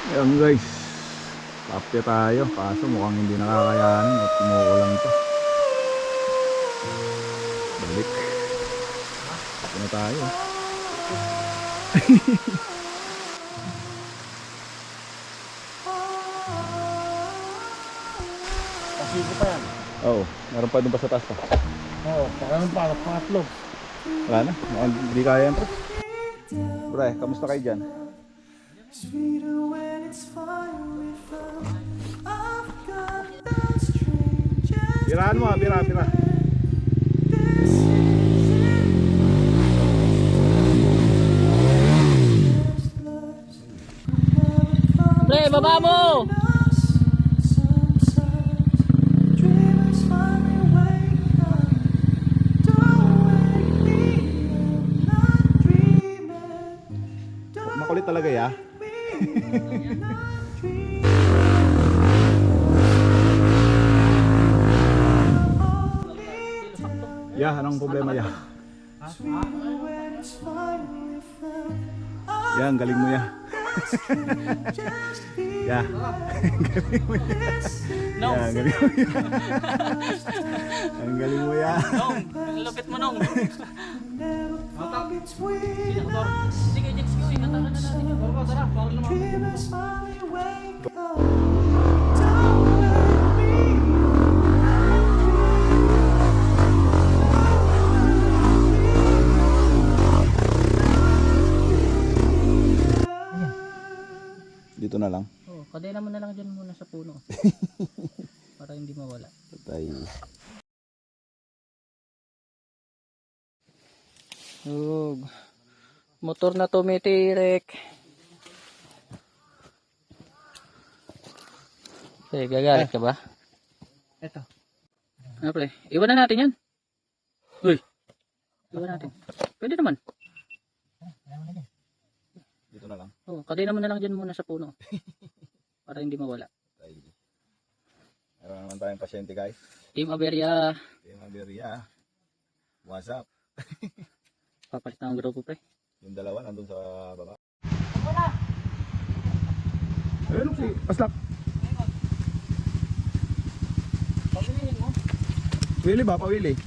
Ayan guys, kapya tayo kaso mukhang hindi nakakayanin at umuulan pa. Balik. Kapya na tayo. Pasigo pa yan. Oo, meron pa dun pa sa taas pa. Oo, parang pangatlo. Wala na, mukhang hindi kaya yan pre. Pre, kamusta kayo dyan? Birahan mo bira. Pre, baba mo! Makulit talaga ya. Ya, anong problema ya? Ya, ang galing mo ya. Ya, galing mo ya. No. Ya, ang galing mo ya. Ang galing mo ya. Nong, ang lupit mo nong. Sige, Jens, ingatan na natin yun. Tara, bawal naman. Dito na lang. Oh, kadena mo na lang dyan muna sa puno. Para hindi mawala. Patay. Motor na tumitirik. Okay, gagalit ka ba? Eto. Ano pre? Iwan na natin yan. Uy. Iwan natin. Pwede naman. Dito na lang. Oh, kadena mo na lang dyan muna sa puno. Para hindi mawala. Patay. Meron naman tayong pasyente guys. Team Aberia. Team Aberia. What's up? Papalit na ang grupo pre. Yung dalawa nandun sa baba. Ayun si Aslak. Pagpiliin mo. Willy ba? Pa Willy?